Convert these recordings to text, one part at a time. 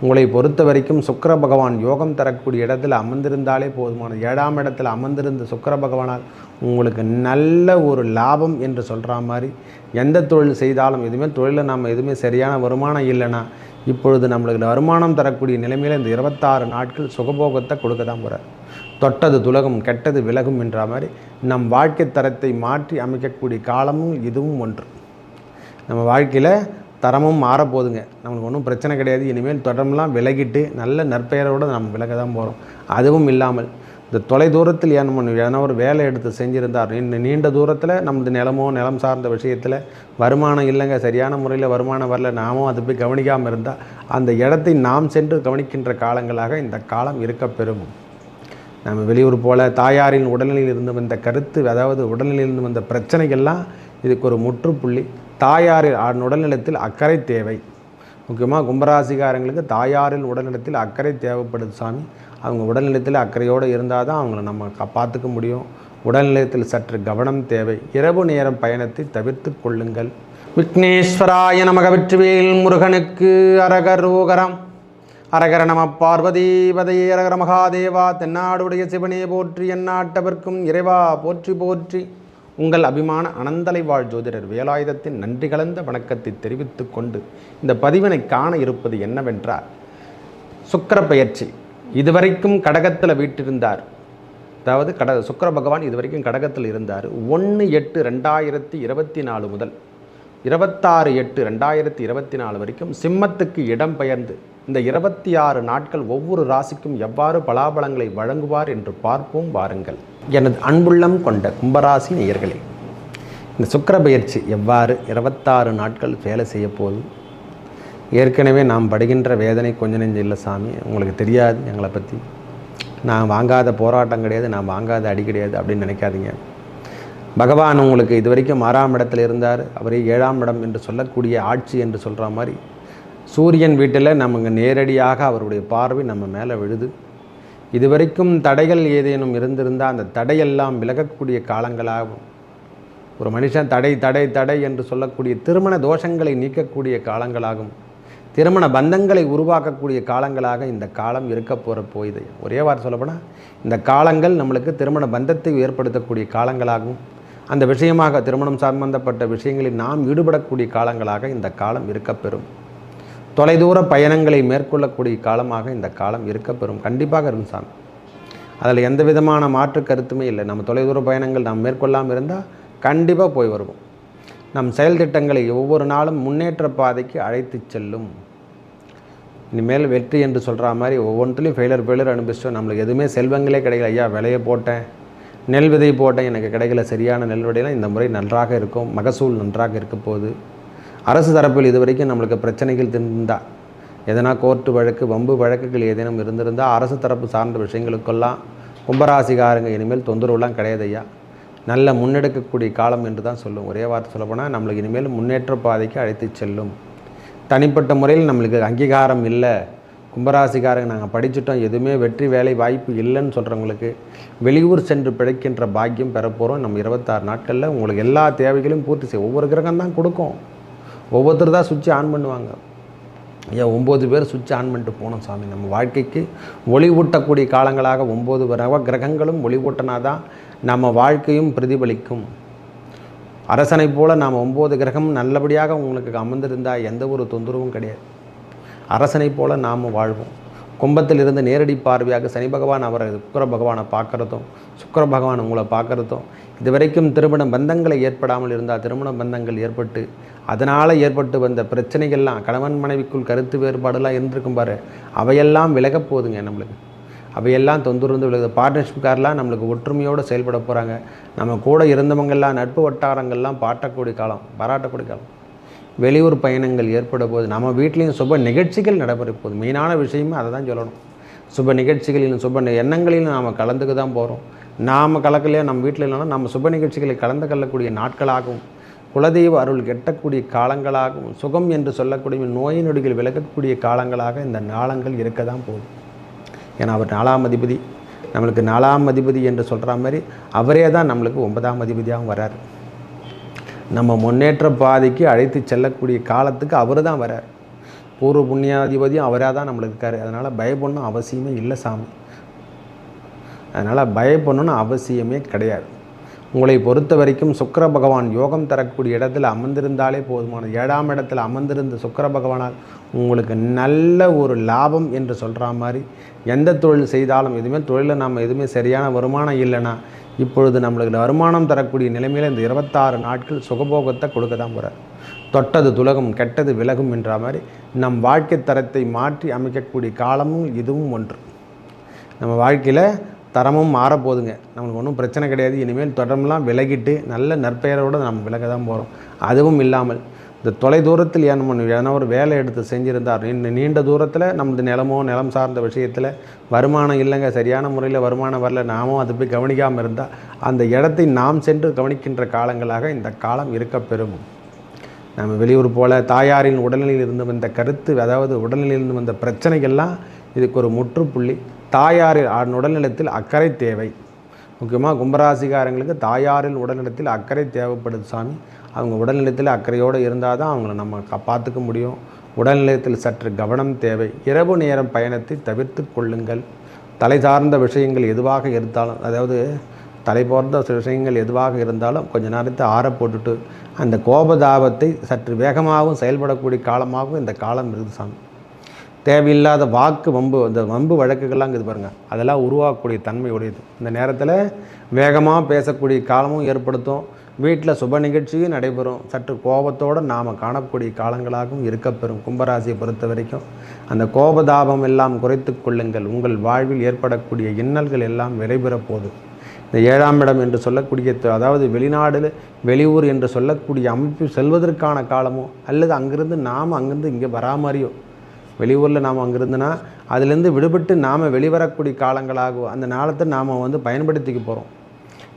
உங்களை பொறுத்த வரைக்கும் சுக்கிர பகவான் யோகம் தரக்கூடிய இடத்துல அமர்ந்திருந்தாலே போதுமானது. 7ஆம் இடத்துல அமர்ந்திருந்த சுக்கிர பகவானால் உங்களுக்கு நல்ல ஒரு லாபம் என்று சொல்கிற மாதிரி எந்த தொழில் செய்தாலும் எதுவுமே தொழிலில் நம்ம எதுவுமே சரியான வருமானம் இல்லைன்னா இப்பொழுது நம்மளுக்கு வருமானம் தரக்கூடிய நிலைமையில் இந்த 26 நாட்கள் சுகபோகத்தை கொடுக்க தான் போகிறார். தொட்டது துலகும் கெட்டது விலகும் என்ற மாதிரி நம் வாழ்க்கை தரத்தை மாற்றி அமைக்கக்கூடிய காலமும் இதுவும் ஒன்று. நம்ம வாழ்க்கையில் தரமும் மாறப்போகுதுங்க. நம்மளுக்கு ஒன்றும் பிரச்சனை கிடையாது. இனிமேல் தொடரெல்லாம் விலகிட்டு நல்ல நற்பெயரோடு நம்ம விலக தான் போகிறோம். அதுவும் இல்லாமல் இந்த தொலை தூரத்தில் ஏன்னா ஒரு வேலை எடுத்து செஞ்சுருந்தார், நீண்ட தூரத்தில் நமது நிலம் சார்ந்த விஷயத்தில் வருமானம் இல்லைங்க, சரியான முறையில் வருமானம் வரல, நாமும் அதை போய் கவனிக்காமல் இருந்தால் அந்த இடத்தை நாம் சென்று கவனிக்கின்ற காலங்களாக இந்த காலம் இருக்கப்பெறும். நம்ம வெளியூர் போல் தாயாரின் உடல்நிலையில் இருந்து வந்த கருத்து, அதாவது உடல்நிலையில் இருந்து வந்த பிரச்சனைகள்லாம் இதுக்கு ஒரு முற்றுப்புள்ளி. தாயாரின் உடல்நலத்தில் அக்கறை தேவை. முக்கியமாக கும்பராசிக்காரங்களுக்கு தாயாரின் உடல்நலத்தில் அக்கறை தேவைப்படுது சாமி. அவங்க உடல்நலத்தில் அக்கறையோடு இருந்தால் தான் அவங்கள நம்ம பார்த்துக்க முடியும். உடல்நலத்தில் சற்று கவனம் தேவை. இரவு நேரம் பயணத்தை தவிர்த்து கொள்ளுங்கள். விக்னேஸ்வராய நமக. வெற்றிவேல் முருகனுக்கு அரகரோகரம். அரகர நம பார்வதீபதையே. அரகர மகாதேவா. தென்னாடுடைய சிவனே போற்றி, எந்நாட்டவர்க்கும் இறைவா போற்றி போற்றி. உங்கள் அபிமான அனந்தலை வாழ் ஜோதிடர் வேலாயுதத்தின் நன்றி கலந்த வணக்கத்தை தெரிவித்து கொண்டு இந்த பதிவினை காண இருப்பது என்னவென்றால், சுக்கிர பெயர்ச்சி. இதுவரைக்கும் கடகத்தில் வீட்டிருந்தார். அதாவது சுக்கிர பகவான் இதுவரைக்கும் கடகத்தில் இருந்தார். 1/8/2024 முதல் 26/8/2024 வரைக்கும் சிம்மத்துக்கு இடம் பெயர்ந்து இந்த 26 நாட்கள் ஒவ்வொரு ராசிக்கும் எவ்வாறு பலாபலங்களை வழங்குவார் என்று பார்ப்போம் வாருங்கள். எனது அன்புள்ளம் கொண்ட கும்பராசி நேயர்களே, இந்த சுக்கிர பெயர்ச்சி எவ்வாறு 26 நாட்கள் வேலை செய்ய போகுது? ஏற்கனவே நாம் படுகின்ற வேதனை கொஞ்சம் நெஞ்சம் இல்லை சாமி, உங்களுக்கு தெரியாது எங்களை பற்றி. நான் வாங்காத போராட்டம் கிடையாது, நான் வாங்காத அடி கிடையாது அப்படின்னு நினைக்காதீங்க. பகவான் உங்களுக்கு இது வரைக்கும் 6ஆம் இடத்துல இருந்தார். அவரே 7ஆம் இடம் என்று சொல்லக்கூடிய ஆட்சி என்று சொல்கிற மாதிரி சூரியன் வீட்டில் நமக்கு நேரடியாக அவருடைய பார்வை நம்ம மேலே விழுது. இதுவரைக்கும் தடைகள் ஏதேனும் இருந்திருந்தால் அந்த தடையெல்லாம் விலகக்கூடிய காலங்களாகும். ஒரு மனுஷன் தடை தடை தடை என்று சொல்லக்கூடிய திருமண தோஷங்களை நீக்கக்கூடிய காலங்களாகும். திருமண பந்தங்களை உருவாக்கக்கூடிய காலங்களாக இந்த காலம் இருக்க போகுது. ஒரே வார்த்தை சொல்லப்போனால் இந்த காலங்கள் நம்மளுக்கு திருமண பந்தத்தை ஏற்படுத்தக்கூடிய காலங்களாகும். அந்த விஷயமாக திருமணம் சம்பந்தப்பட்ட விஷயங்களில் நாம் ஈடுபடக்கூடிய காலங்களாக இந்த காலம் இருக்கப்பெறும். தொலைதூர பயணங்களை மேற்கொள்ளக்கூடிய காலமாக இந்த காலம் இருக்கப்பெறும். கண்டிப்பாக இருக்கும் சாமி, அதில் எந்த விதமான மாற்று கருத்துமே இல்லை. நம்ம தொலைதூர பயணங்கள் நாம் மேற்கொள்ளாமல் இருந்தால் கண்டிப்பாக போய் வருவோம். நம் செயல் திட்டங்களை ஒவ்வொரு நாளும் முன்னேற்ற பாதைக்கு அழைத்து செல்லும். இனிமேல் வெற்றி என்று சொல்கிற மாதிரி ஒவ்வொன்றிலையும் ஃபெயிலர் அனுபவிச்சோம். நம்மளுக்கு எதுவுமே செல்வங்களே கிடைக்கல. ஐயா விலையை போட்டேன், நெல் விதை போட்டேன், எனக்கு கிடைக்கல சரியான நெல் விடையெல்லாம் இந்த முறை நன்றாக இருக்கும். மகசூல் நன்றாக இருக்க போகுது. அரசு தரப்பில் இது வரைக்கும் நம்மளுக்கு பிரச்சனைகள் இருந்தால், எதனா கோர்ட்டு வழக்கு வம்பு வழக்குகள் ஏதேனும் இருந்திருந்தால் அரசு தரப்பு சார்ந்த விஷயங்களுக்கெல்லாம் கும்பராசிக்காரங்க இனிமேல் தொந்தரவுலாம் கிடையாது ஐயா. நல்ல முன்னெடுக்கக்கூடிய காலம் என்று தான் சொல்லும். ஒரே வார்த்தை சொல்லப்போனால் நம்மளுக்கு இனிமேல் முன்னேற்ற பாதைக்கு அழைத்து செல்லும். தனிப்பட்ட முறையில் நம்மளுக்கு அங்கீகாரம் இல்லை, கும்பராசிக்காரங்க நாங்கள் படிச்சுட்டோம், எதுவுமே வெற்றி வேலை வாய்ப்பு இல்லைன்னு சொல்கிறவங்களுக்கு வெளியூர் சென்று பிழைக்கின்ற பாக்கியம் பெறப்போகிறோம். நம்ம 26 நாட்களில் உங்களுக்கு எல்லா தேவைகளையும் பூர்த்தி செய்யும். ஒவ்வொரு கிரகம் தான் கொடுக்கும், ஒவ்வொருத்தர் தான் சுவிட்ச் ஆன் பண்ணுவாங்க. ஐயா 9 பேர் சுவிட்ச் ஆன் பண்ணிட்டு போனோம் சாமி. நம்ம வாழ்க்கைக்கு ஒளி ஊட்டக்கூடிய காலங்களாக 9 கிரகங்களும் ஒளி ஊட்டினா தான் நம்ம வாழ்க்கையும் பிரதிபலிக்கும். அரசனை போல் நாம் 9 கிரகம் நல்லபடியாக உங்களுக்கு அமர்ந்திருந்தால் எந்த ஒரு தொந்தரவும் கிடையாது. அரசனை போல் நாம் வாழ்வோம். கும்பத்தில் இருந்து நேரடி பார்வையாக சனி பகவான் அவரை சுக்கிர பகவானை பார்க்குறதும், சுக்கிர பகவான் உங்களை பார்க்குறதும், இதுவரைக்கும் திருமண பந்தங்களை ஏற்படாமல் இருந்தால் திருமண பந்தங்கள் ஏற்பட்டு அதனால் ஏற்பட்டு வந்த பிரச்சனைகள்லாம், கணவன் மனைவிக்குள் கருத்து வேறுபாடெல்லாம் இருந்திருக்கும் பாரு, அவையெல்லாம் விலகப் போகுதுங்க. நம்மளுக்கு அவையெல்லாம் தொந்தரந்து விலகுது. பார்ட்னர்ஷிப்காரெலாம் நம்மளுக்கு ஒற்றுமையோடு செயல்பட போகிறாங்க. நம்ம கூட இருந்தவங்கெல்லாம் நட்பு வட்டாரங்கள்லாம் பாராட்டக்கூடிய காலம். வெளியூர் பயணங்கள் ஏற்பட போது, நம்ம வீட்லேயும் சுப நிகழ்ச்சிகள் நடைபெற போகுது. மெயினான விஷயமே அதை தான் சொல்லணும். சுப நிகழ்ச்சிகளிலும் சுப எண்ணங்களிலும் நாம் கலந்துக்க தான் போகிறோம். நாம் கலக்கலையா நம்ம வீட்டில் இல்லைனா நம்ம சுப நிகழ்ச்சிகளை கலந்து கொள்ளக்கூடிய நாட்களாகவும், குலதெய்வ அருள் கெட்டக்கூடிய காலங்களாகவும், சுகம் என்று சொல்லக்கூடிய நோய் நொடிகள் விலகக்கூடிய காலங்களாக இந்த நாளங்கள் இருக்க தான் போகுது. ஏன்னா அவர் 4ஆம் அதிபதி, நம்மளுக்கு 4ஆம் அதிபதி என்று சொல்கிற மாதிரி அவரே தான் நம்மளுக்கு 9ஆம் அதிபதியாகவும் வரார். நம்ம முன்னேற்ற பாதைக்கு அழைத்து செல்லக்கூடிய காலத்துக்கு அவர் தான் வரார். பூர்வ புண்ணியாதிபதியும் அவராக தான் நம்மளுக்கு இருக்கார். அதனால் பயப்படணும் அவசியமே இல்லை சாமி. அதனால் பயப்படணும்னு அவசியமே கிடையாது. உங்களை பொறுத்த வரைக்கும் சுக்கிர பகவான் யோகம் தரக்கூடிய இடத்துல அமர்ந்திருந்தாலே போதுமானது. 7ஆம் இடத்துல அமர்ந்திருந்த சுக்கிர பகவானால் உங்களுக்கு நல்ல ஒரு லாபம் என்று சொல்கிற மாதிரி எந்த தொழில் செய்தாலும் எதுவுமே தொழிலில் நம்ம எதுவுமே சரியான வருமானம் இல்லைன்னா இப்பொழுது நம்மளுக்கு வருமானம் தரக்கூடிய நிலைமையில் இந்த 26 நாட்கள் சுகபோகத்தை கொடுக்க தான் போகிறார். தொட்டது துலகம் கெட்டது விலகும் என்ற மாதிரி நம் வாழ்க்கை தரத்தை மாற்றி அமைக்கக்கூடிய காலமும் இதுவும் ஒன்று. நம்ம வாழ்க்கையில் தரமும் மாறப்போகுதுங்க. நம்மளுக்கு ஒன்றும் பிரச்சனை கிடையாது. இனிமேல் தொடரெல்லாம் விலகிட்டு நல்ல நற்பெயரோடு நம்ம விலக தான் போகிறோம். அதுவும் இல்லாமல் இந்த தொலை தூரத்தில் ஏன்னா ஒரு வேலை எடுத்து செஞ்சுருந்தார், நீண்ட தூரத்தில் நமது நிலம் சார்ந்த விஷயத்தில் வருமானம் இல்லைங்க, சரியான முறையில் வருமானம் வரல, நாமும் அதை போய் கவனிக்காமல் இருந்தால் அந்த இடத்தை நாம் சென்று கவனிக்கின்ற காலங்களாக இந்த காலம் இருக்கப்பெறும். நம்ம வெளியூர் போல் தாயாரின் உடல்நிலையில் இருந்து வந்த கருத்து, அதாவது உடல்நிலையில் இருந்து வந்த பிரச்சனைகள்லாம் இதுக்கு ஒரு முற்றுப்புள்ளி. தாயாரின் உடல்நலத்தில் அக்கறை தேவை. முக்கியமாக கும்பராசிக்காரங்களுக்கு தாயாரின் உடல்நலத்தில் அக்கறை தேவைப்படுது சாமி. அவங்க உடல்நலத்தில் அக்கறையோடு இருந்தால் தான் அவங்கள நம்ம பார்த்துக்க முடியும். உடல்நிலையத்தில் சற்று கவனம் தேவை. இரவு நேரம் பயணத்தை தவிர்த்து கொள்ளுங்கள். தலை சார்ந்த விஷயங்கள் எதுவாக இருந்தாலும், அதாவது தலை போர்ந்த விஷயங்கள் எதுவாக இருந்தாலும் கொஞ்ச நேரத்தை ஆற போட்டுட்டு அந்த கோபதாபத்தை சற்று வேகமாகவும் செயல்படக்கூடிய காலமாகவும் இந்த காலம் இருக்குது சாமி. தேவையில்லாத வாக்கு இந்த வம்பு வழக்குகள்லாம் இருக்குது பாருங்கள், அதெல்லாம் உருவாக்கக்கூடிய தன்மை உடையது. இந்த நேரத்தில் வேகமாக பேசக்கூடிய காலமும் ஏற்படுத்தும். வீட்டில் சுப நிகழ்ச்சியும் நடைபெறும். சற்று கோபத்தோடு நாம் காணக்கூடிய காலங்களாகவும் இருக்கப்பெறும். கும்பராசியை பொறுத்த வரைக்கும் அந்த கோபதாபம் எல்லாம் குறைத்து கொள்ளுங்கள். உங்கள் வாழ்வில் ஏற்படக்கூடிய இன்னல்கள் எல்லாம் விரைபெறப் போகுது. இந்த 7ஆம் இடம் என்று சொல்லக்கூடிய, அதாவது வெளியூர் என்று சொல்லக்கூடிய அமைப்பு செல்வதற்கான காலமோ அல்லது அங்கிருந்து நாம் அங்கிருந்து இங்கே வராமறியோ, வெளியூரில் நாம் அங்கிருந்துனா அதிலேருந்து விடுபட்டு நாம் வெளிவரக்கூடிய காலங்களாகும். அந்த நாளத்தை நாம் பயன்படுத்திக்க போகிறோம்.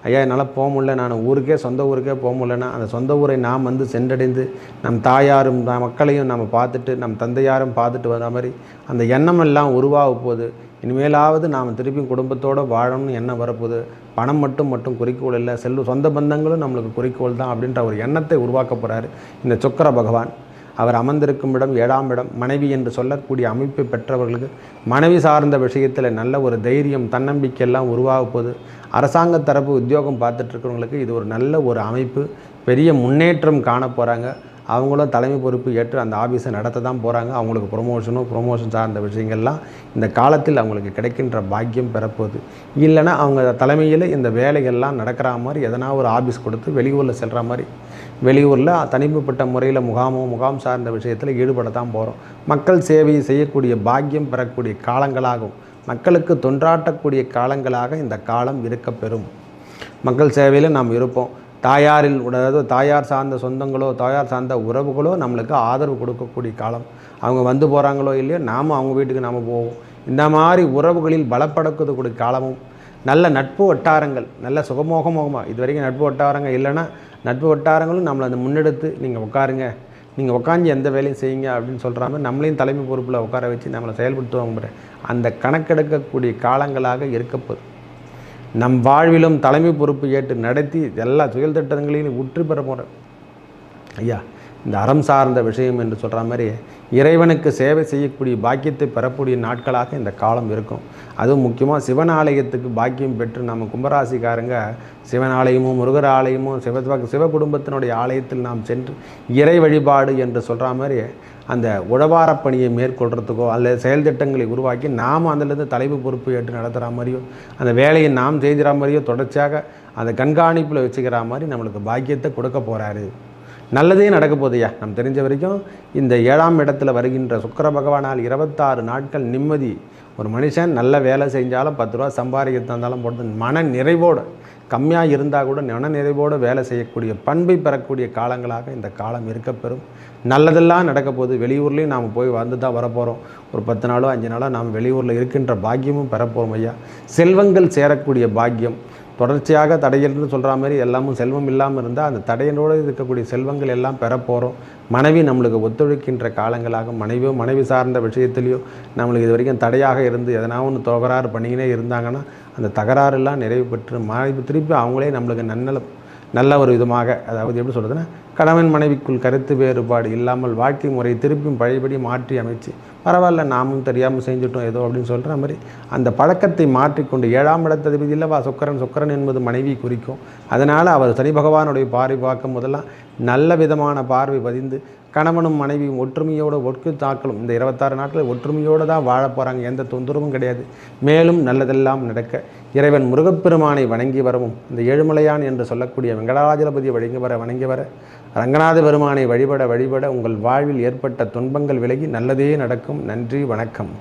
ஐயா என்னால் போக முடியல, நான் சொந்த ஊருக்கே போக முடியலன்னா அந்த சொந்த ஊரை நாம் சென்றடைந்து நம் தாயாரும் மக்களையும் நம்ம பார்த்துட்டு நம் தந்தையாரும் பார்த்துட்டு வந்த மாதிரி அந்த எண்ணமெல்லாம் உருவாக போகுது. இனிமேலாவது நாம் திருப்பியும் குடும்பத்தோடு வாழணும்னு எண்ணம் வரப்போகுது. பணம் மட்டும் குறிக்கோள் இல்லை, சொந்த பந்தங்களும் நம்மளுக்கு குறிக்கோள் தான் அப்படின்ற ஒரு எண்ணத்தை உருவாக்க போகிறாரு இந்த சுக்கிர பகவான். அவர் அமர்ந்திருக்கும் இடம் 7ஆம் இடம். மனைவி என்று சொல்லக்கூடிய அமைப்பை பெற்றவர்களுக்கு மனைவி சார்ந்த விஷயத்தில் நல்ல ஒரு தைரியம், தன்னம்பிக்கை எல்லாம் உருவாக போகுது. அரசாங்க தரப்பு உத்தியோகம் பார்த்துட்ருக்கிறவங்களுக்கு இது ஒரு நல்ல ஒரு அமைப்பு, பெரிய முன்னேற்றம் காண போகிறாங்க. அவங்களும் தலைமை பொறுப்பு ஏற்று அந்த ஆஃபீஸை நடத்த தான் போகிறாங்க. அவங்களுக்கு ப்ரொமோஷன் சார்ந்த விஷயங்கள்லாம் இந்த காலத்தில் அவங்களுக்கு கிடைக்கின்ற பாக்கியம் பெறப்போகுது. இல்லைன்னா அவங்க தலைமையில் இந்த வேலைகள்லாம் நடக்கிற மாதிரி எதனா ஒரு ஆஃபீஸ் கொடுத்து வெளியூரில் செல்கிற மாதிரி, வெளியூரில் தனிப்பட்ட முறையில் முகாம் சார்ந்த விஷயத்தில் ஈடுபட தான் போகிறோம். மக்கள் சேவையை செய்யக்கூடிய பாக்கியம் பெறக்கூடிய காலங்களாகும். மக்களுக்கு தொண்டாற்றக்கூடிய காலங்களாக இந்த காலம் இருக்கப்பெறும். மக்கள் சேவையில் நாம் இருப்போம். அதாவது தாயார் சார்ந்த சொந்தங்களோ தாயார் சார்ந்த உறவுகளோ நம்மளுக்கு ஆதரவு கொடுக்கக்கூடிய காலம். அவங்க வந்து போகிறாங்களோ இல்லையோ நாம் அவங்க வீட்டுக்கு நாம் போவோம். இந்த மாதிரி உறவுகளில் பலப்படக்கூடிய காலமும், நல்ல நட்பு வட்டாரங்கள், நல்ல சுகமோகமாக இது வரைக்கும் நட்பு வட்டாரங்கள் இல்லைன்னா நட்பு வட்டாரங்களும் நம்மளை அந்த முன்னெடுத்து நீங்கள் உட்காருங்க, நீங்கள் உட்காந்து எந்த வேலையும் செய்யுங்க அப்படின்னு சொல்கிற மாதிரி நம்மளையும் தலைமை பொறுப்பில் உட்கார வச்சு நம்மளை செயல்படுத்துவாங்க. அந்த கணக்கெடுக்கக்கூடிய காலங்களாக இருக்கப்போகுது. நம் வாழ்விலும் தலைமை பொறுப்பு ஏற்று நடத்தி எல்லா செயல் திட்டங்களையும் உற்று பெற போகிற ஐயா இந்த அறம் சார்ந்த விஷயம் என்று சொல்கிற மாதிரி இறைவனுக்கு சேவை செய்யக்கூடிய பாக்கியத்தை பெறக்கூடிய நாட்களாக இந்த காலம் இருக்கும். அதுவும் முக்கியமாக சிவன் ஆலயத்துக்கு பாக்கியம் பெற்று நம்ம கும்பராசிக்காரங்க சிவன் ஆலயமும் முருகர் ஆலயமும் சிவ குடும்பத்தினுடைய ஆலயத்தில் நாம் சென்று இறை வழிபாடு என்று சொல்கிற மாதிரி அந்த உழவாரப் பணியை மேற்கொள்கிறதுக்கோ அல்லது செயல் திட்டங்களை உருவாக்கி நாம் அதிலிருந்து தலைமை பொறுப்பு ஏற்று நடத்துகிற மாதிரியோ அந்த வேலையை நாம் செய்கிற மாதிரியோ தொடர்ச்சியாக அந்த கண்காணிப்பில் வச்சுக்கிற மாதிரி நம்மளுக்கு பாக்கியத்தை கொடுக்க போகிறாரு. நல்லதே நடக்க போதையா. நம்ம தெரிஞ்ச வரைக்கும் இந்த 7ஆம் இடத்துல வருகின்ற சுக்கிர பகவானால் 26 நாட்கள் நிம்மதி. ஒரு மனுஷன் நல்ல வேலை செஞ்சாலும் 10 ரூபா சம்பாதிக்க தந்தாலும் போட்டு மன நிறைவோடு, கம்மியாக இருந்தால் கூட மன நிறைவோடு வேலை செய்யக்கூடிய பண்பை பெறக்கூடிய காலங்களாக இந்த காலம் இருக்கப்பெறும். நல்லதெல்லாம் நடக்க போகுது. வெளியூர்லேயும் நாம் போய் வந்து தான் வரப்போகிறோம். ஒரு 10 நாளோ 5 நாளோ நாம் வெளியூரில் இருக்கின்ற பாக்கியமும் பெறப்போகிறோம் ஐயா. செல்வங்கள் சேரக்கூடிய பாக்கியம் தொடர்ச்சியாக தடையல்னு சொல்கிற மாதிரி எல்லாமும் செல்வம் இல்லாமல் இருந்தால் அந்த தடையனோடு இருக்கக்கூடிய செல்வங்கள் எல்லாம் பெறப்போகிறோம். மனைவி நம்மளுக்கு ஒத்துழைக்கின்ற காலங்களாக மனைவி சார்ந்த விஷயத்துலையோ நம்மளுக்கு இது வரைக்கும் தடையாக இருந்து எதனா ஒன்று தகராறு பண்ணிக்கினே இருந்தாங்கன்னா அந்த தகராறுலாம் நிறைவு பெற்று மனைவி திருப்பி அவங்களே நம்மளுக்கு நல்ல ஒரு விதமாக, அதாவது எப்படி சொல்கிறதுன்னா, கணவன் மனைவிக்குள் கருத்து வேறுபாடு இல்லாமல் வாழ்க்கை முறை திருப்பியும் பழையபடி மாற்றி அமைச்சு, பரவாயில்ல நாமும் தெரியாமல் செஞ்சுட்டோம் ஏதோ அப்படின்னு சொல்கிற மாதிரி அந்த பழக்கத்தை மாற்றிக்கொண்டு 7ஆம் இடத்ததிபதி இல்லவா சுக்கிரன் என்பது மனைவி குறிக்கும். அதனால் அவர் சனி பகவானுடைய பார்வை பார்க்கும் போதெல்லாம் நல்ல விதமான பார்வை பதிந்து கணவனும் மனைவியும் ஒற்றுமையோடு ஒற்கு தாக்கலும் இந்த 26 நாட்கள் ஒற்றுமையோடு தான் வாழ போகிறாங்க. எந்த தொந்தரவும் கிடையாது. மேலும் நல்லதெல்லாம் நடக்க இறைவன் முருகப்பெருமானை வணங்கி வரவும், இந்த ஏழுமலையான் என்று சொல்லக்கூடிய வெங்கடாஜலபதியை வணங்கி வர ரங்கநாத பெருமானை வழிபட உங்கள் வாழ்வில் ஏற்பட்ட துன்பங்கள் விலகி நல்லதே நடக்கும். நன்றி, வணக்கம்.